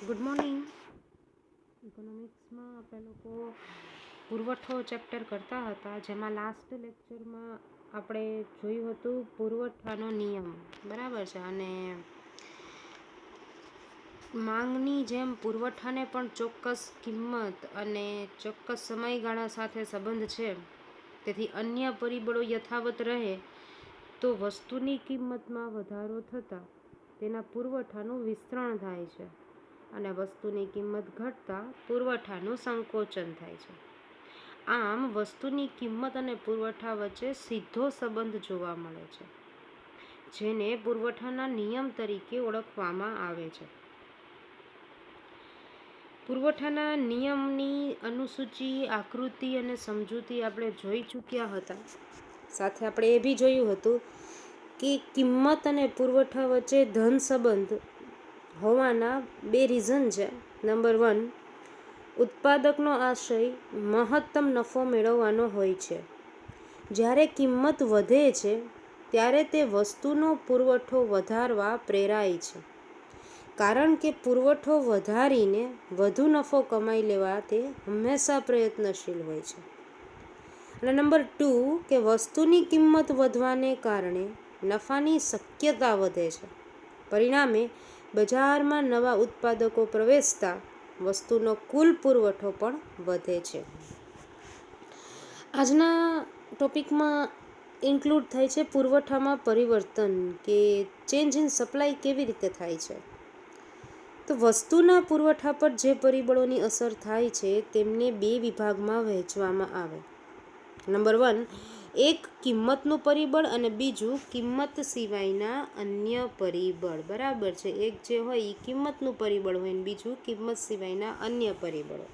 Good morning. ઇકોનોમિક્સમાં આપણે લોકો પુરવઠો ચેપ્ટર કરતા હતા, જેમાં લાસ્ટ લેક્ચરમાં આપણે જોયું હતું પુરવઠાનો નિયમ, બરાબર છે. અને માંગની જેમ પુરવઠાને પણ ચોક્કસ કિંમત અને ચોક્કસ સમયગાળા સાથે સંબંધ છે. તેથી અન્ય પરિબળો યથાવત રહે તો વસ્તુની કિંમતમાં વધારો થતાં તેના પુરવઠાનું વિસ્તરણ થાય છે, અને વસ્તુની કિંમત ઘટતા પુરવઠાનું સંકોચન થાય છે. આમ વસ્તુની કિંમત અને પુરવઠા વચ્ચે સીધો સંબંધ જોવા મળે છે, જેને પુરવઠાના નિયમ તરીકે ઓળખવામાં આવે છે. પુરવઠાના નિયમની અનુસૂચિ, આકૃતિ અને સમજૂતી આપણે જોઈ ચૂક્યા હતા. સાથે આપણે એ બી જોયું હતું કે કિંમત અને પુરવઠા વચ્ચે ધન સંબંધ હોવાના બે રીઝન છે. નંબર 1, ઉત્પાદકનો આશય મહત્તમ નફો મેળવવાનો હોય છે. જ્યારે કિંમત વધે છે ત્યારે તે વસ્તુનો પુરવઠો વધારવા પ્રેરાય છે, કારણ કે પુરવઠો વધારીને વધુ નફો કમાઈ લેવા તે હંમેશા પ્રયત્નશીલ હોય છે. અને નંબર 2, કે વસ્તુની કિંમત વધવાને કારણે નફાની શક્યતા વધે છે. પરિણામે બજારમાં નવા ઉત્પાદકો પ્રવેશતા વસ્તુનો કુલ પુરવઠો પણ વધે છે. આજના ટોપિકમાં ઇન્ક્લુડ થાય છે પુરવઠામાં પરિવર્તન, કે ચેન્જ ઇન સપ્લાય કેવી રીતે થાય છે. તો વસ્તુના પુરવઠા પર જે પરિબળોની અસર થાય છે તેમને બે વિભાગમાં વહેંચવામાં આવે. નંબર 1, એક કિંમતનું પરિબળ અને બીજું કિંમત સિવાયના અન્ય પરિબળ, બરાબર છે. એક જે હોય એ કિંમતનું પરિબળ હોય, અને બીજું કિંમત સિવાયના અન્ય પરિબળો.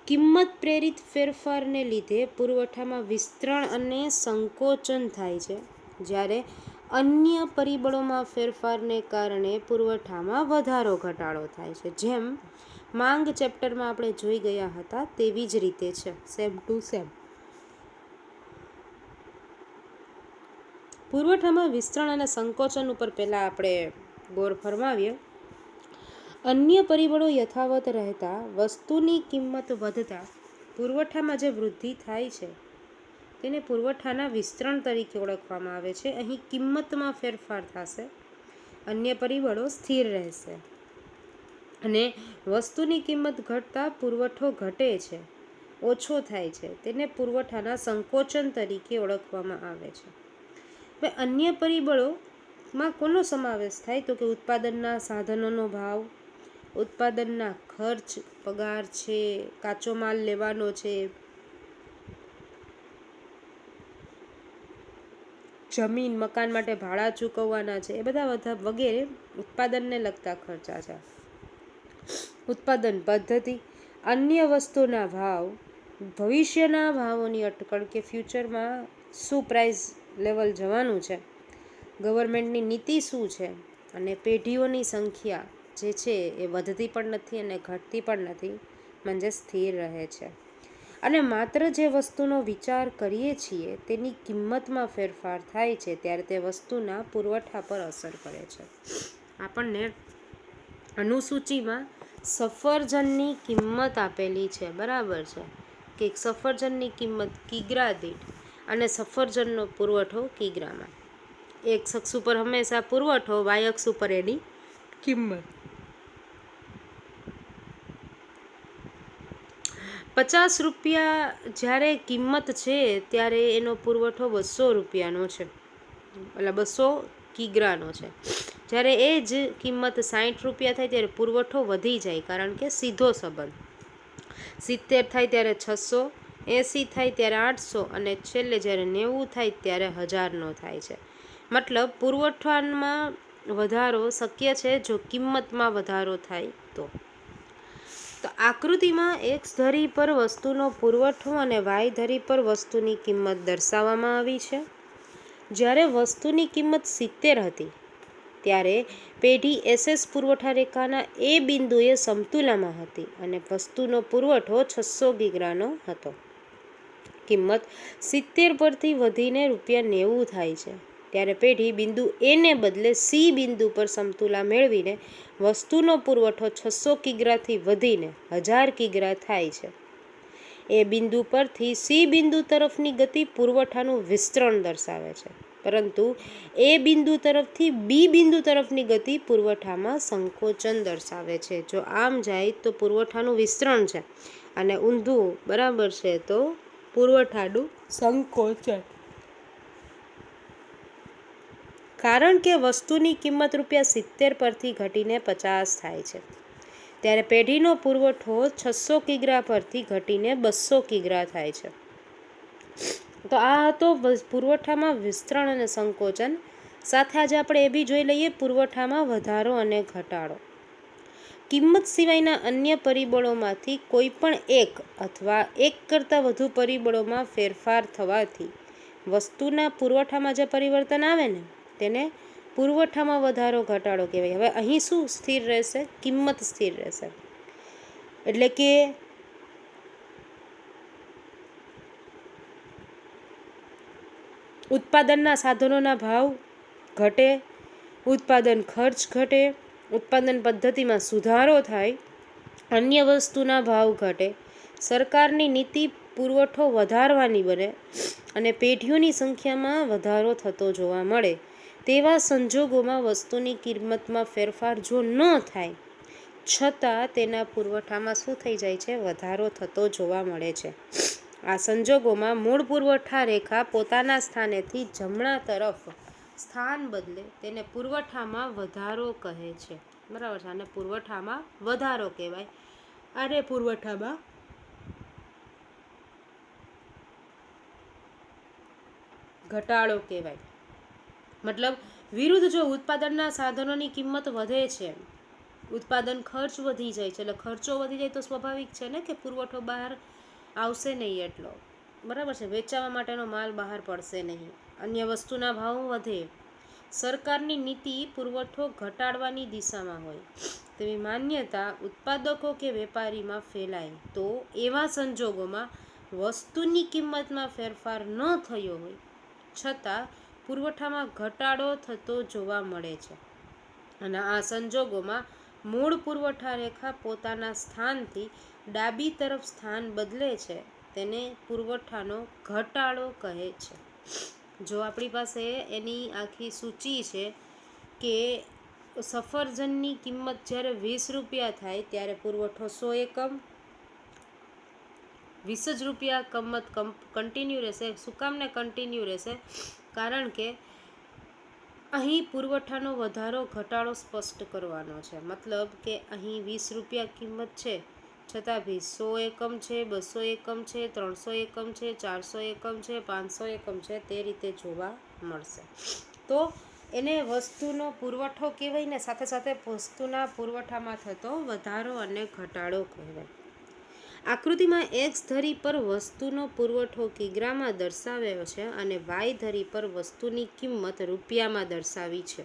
કિંમત પ્રેરિત ફેરફારને લીધે પુરવઠામાં વિસ્તરણ અને સંકોચન થાય છે, જ્યારે અન્ય પરિબળોમાં ફેરફારને કારણે પુરવઠામાં વધારો ઘટાડો થાય છે. જેમ માંગ ચેપ્ટરમાં આપણે જોઈ ગયા હતા તેવી જ રીતે છે, સેમ ટુ સેમ. પુરવઠામાં વિસ્તરણ અને સંકોચન ઉપર પહેલાં આપણે ગૌર ફરમાવીએ. અન્ય પરિબળો યથાવત રહેતા વસ્તુની કિંમત વધતા પુરવઠામાં જે વૃદ્ધિ થાય છે તેને પુરવઠાના વિસ્તરણ તરીકે ઓળખવામાં આવે છે. અહીં કિંમતમાં ફેરફાર થશે, અન્ય પરિબળો સ્થિર રહેશે, અને વસ્તુની કિંમત ઘટતા પુરવઠો ઘટે છે, ઓછો થાય છે. તેને પુરવઠાના સંકોચન તરીકે ઓળખવામાં આવે છે. હવે અન્ય પરિબળોમાં કોનો સમાવેશ થાય? તો કે ઉત્પાદનના સાધનોનો ભાવ, ઉત્પાદનના ખર્ચ, પગાર છે, કાચો માલ લેવાનો છે, જમીન મકાન માટે ભાડા ચૂકવવાના છે, એ બધા વગેરે ઉત્પાદનને લગતા ખર્ચા છે. ઉત્પાદન પદ્ધતિ, અન્ય વસ્તુના ભાવ, ભવિષ્યના ભાવોની અટકળ, કે ફ્યુચરમાં શું પ્રાઇસ લેવલ જવાનું છે, ગવર્મેન્ટની નીતિ શું છે, અને પેઢીઓની સંખ્યા જે છે એ વધતી પણ નથી અને ઘટતી પણ નથી, म्हणजे સ્થિર રહે છે. અને માત્ર જે વસ્તુનો વિચાર કરીએ છીએ તેની કિંમતમાં ફેરફાર થાય છે ત્યારે તે વસ્તુના પુરવઠા પર અસર કરે છે. આપણને અનુસૂચિમાં સફરજનની કિંમત આપેલી છે, બરાબર છે, કે સફરજનની કિંમત કિગ્રા દીઠ અને સફરજનનો પુરવઠો કિગ્રામાં. એક અક્ષ ઉપર હંમેશા પુરવઠો, વાય અક્ષ ઉપર એની કિંમત. 50 રૂપિયા જ્યારે કિંમત છે ત્યારે એનો પુરવઠો 200 રૂપિયાનો છે, એટલે 200 કિગ્રાનો છે. જ્યારે એ જ કિંમત 60 રૂપિયા થાય ત્યારે પુરવઠો વધી જાય, કારણ કે સીધો સંબંધ. 70 થાય ત્યારે 600, 80 થાય ત્યારે 800, અને છેલ્લે જ્યારે 90 થાય ત્યારે 1000નો થાય છે. મતલબ પુરવઠામાં વધારો શક્ય છે જો કિંમતમાં વધારો થાય તો. આકૃતિમાં એક્સ ધરી પર વસ્તુનો પુરવઠો અને વાય ધરી પર વસ્તુની કિંમત દર્શાવવામાં આવી છે. જ્યારે વસ્તુની કિંમત 70 હતી ત્યારે પેઢી SS પુરવઠા રેખાના એ બિંદુએ સમતુલામાં હતી અને વસ્તુનો પુરવઠો 600 કિગ્રાનો હતો. કિંમત 70 પરથી વધીને રૂપિયા 90 થાય છે. ત્યારે પેઢી બિંદુ એ ને બદલે સી બિંદુ પર સમતુલા મેળવીને વસ્તુનો પુરવઠો 600 કિગ્રાથી વધીને 1000 કિગ્રા થાય છે. એ બિંદુ પરથી સી બિંદુ તરફની ગતિ પુરવઠાનું વિસ્તરણ દર્શાવે છે, પરંતુ એ બિંદુ તરફથી બી બિંદુ તરફની ગતિ પુરવઠામાં સંકોચન દર્શાવે છે. જો આમ જાય તો પુરવઠાનું વિસ્તરણ છે, અને ઊંધું બરાબર છે તો પુરવઠાનું સંકોચન. કારણ કે વસ્તુની કિંમત ₹70 પરથી ઘટીને 50 થાય છે, ત્યારે પેઢીનો પુરવઠો 600 કિગ્રા પરથી ઘટીને 200 કિગ્રા થાય છે. તો આ હતો પુરવઠામાં વિસ્તરણ અને સંકોચન. સાથે આજે આપણે એ બી જોઈ લઈએ પુરવઠામાં વધારો અને ઘટાડો. કિંમત સિવાયના અન્ય પરિબળોમાંથી કોઈ પણ એક અથવા એક કરતાં વધુ પરિબળોમાં ફેરફાર થવાથી વસ્તુના પુરવઠામાં જે પરિવર્તન આવે ને તેને પુરવઠામાં વધારો ઘટાડો કહેવાય. હવે અહીં શું સ્થિર રહેશે? કિંમત સ્થિર રહેશે. એટલે કે ઉત્પાદનના સાધનોના ભાવ ઘટે, ઉત્પાદન ખર્ચ ઘટે, ઉત્પાદન પદ્ધતિમાં સુધારો થાય, અન્ય વસ્તુના ભાવ ઘટે, સરકારની નીતિ પુરવઠો વધારવાની બને અને પેઢીઓની સંખ્યામાં વધારો થતો જોવા મળે, તેવા સંજોગોમાં વસ્તુની કિંમતમાં ફેરફાર જો ન થાય છતાં તેના પુરવઠામાં શું થઈ જાય છે? વધારો થતો જોવા મળે છે. આ સંજોગોમાં મૂળ પુરવઠા રેખા પોતાના સ્થાનેથી જમણા તરફ સ્થાન બદલે તેને પુરવઠામાં વધારો કહે છે. બરાબર છે, આને પુરવઠામાં વધારો કહેવાય, આને પુરવઠામાં ઘટાડો કહેવાય. મતલબ વિરુદ્ધ, જો ઉત્પાદનના સાધનોની કિંમત વધે છે, ઉત્પાદન ખર્ચ વધી જાય છે, એટલે ખર્ચો વધી જાય તો સ્વાભાવિક છે ને કે પુરવઠો બહાર આવશે નહીં એટલો. બરાબર છે, વેચાવા માટેનો માલ બહાર પડશે નહીં, અન્ય વસ્તુના ભાવ વધે, સરકારની નીતિ પુરવઠો ઘટાડવાની દિશામાં હોય તેવી માન્યતા ઉત્પાદકો કે વેપારીમાં ફેલાય, તો એવા સંજોગોમાં વસ્તુની કિંમતમાં ફેરફાર ન થયો હોય છતાં પુરવઠામાં ઘટાડો થતો જોવા મળે છે. અને આ સંજોગોમાં મૂળ પુરવઠા રેખા પોતાના સ્થાનથી ડાબી તરફ સ્થાન બદલે છે, તેને પુરવઠાનો ઘટાડો કહે છે. જો આપણી પાસે એની આખી સૂચિ છે કે સફરજનની કિંમત જ્યારે ₹20 થાય ત્યારે પુરવઠો 100 એકમ, 20 જ રૂપિયા કિંમત કન્ટિન્યુ રહેશે. શું કામ ને કન્ટિન્યુ રહેશે? કારણ કે અહીં પુરવઠાનો વધારો ઘટાડો સ્પષ્ટ કરવાનો છે. મતલબ કે અહીં ₹20 કિંમત છે છતાં બી 100 એકમ છે, 200 એકમ છે, 300 એકમ છે, 400 એકમ છે, 500 એકમ છે, તે રીતે જોવા મળશે. તો એને વસ્તુનો પુરવઠો કહેવાય ને, સાથે સાથે વસ્તુના પુરવઠામાં થતો વધારો અને ઘટાડો કહેવાય. આકૃતિમાં એક્સ ધરી પર વસ્તુનો પુરવઠો કિગ્રામાં દર્શાવ્યો છે અને વાય ધરી પર વસ્તુની કિંમત રૂપિયામાં દર્શાવી છે.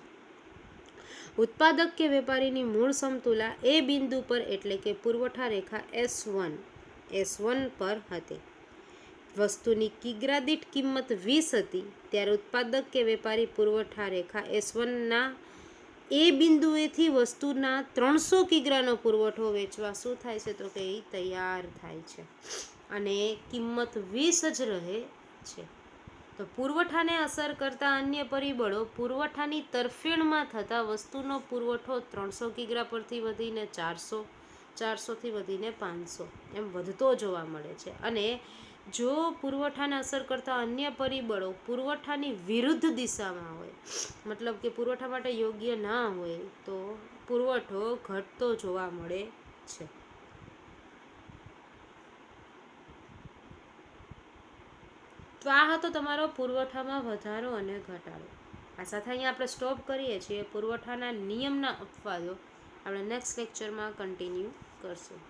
ઉત્પાદક કે વેપારીની મૂળ સમતુલા એ બિંદુ પર એટલે કે પુરવઠા રેખા S1 પર હતી. વસ્તુની કિગ્રા દીઠ કિંમત 20 હતી, ત્યારે ઉત્પાદક કે વેપારી પુરવઠા રેખા S1ના એ બિંદુએથી વસ્તુના 300 કિગ્રાનો પુરવઠો વેચવા શું થાય છે? તો કે એ તૈયાર થાય છે અને કિંમત 20 જ રહે છે. તો પુરવઠાને અસર કરતા અન્ય પરિબળો પુરવઠાની તરફેણમાં થતા વસ્તુનો પુરવઠો 300 કિગ્રા પરથી વધીને 400, 400થી વધીને 500 એમ વધતો જોવા મળે છે. અને જો પુરવઠાને અસર કરતા અન્ય પરિબળો પુરવઠાની વિરુદ્ધ દિશામાં હોય, મતલબ કે પુરવઠા માટે યોગ્ય ના હોય, તો પુરવઠો ઘટતો જોવા મળે છે. તો આ હતો તમારો પુરવઠામાં વધારો અને ઘટાડો. આ સાથે અહીંયા આપણે સ્ટોપ કરીએ છીએ. પુરવઠાના નિયમના અપવાદો આપણે નેક્સ્ટ લેક્ચરમાં કન્ટિન્યુ કરશું.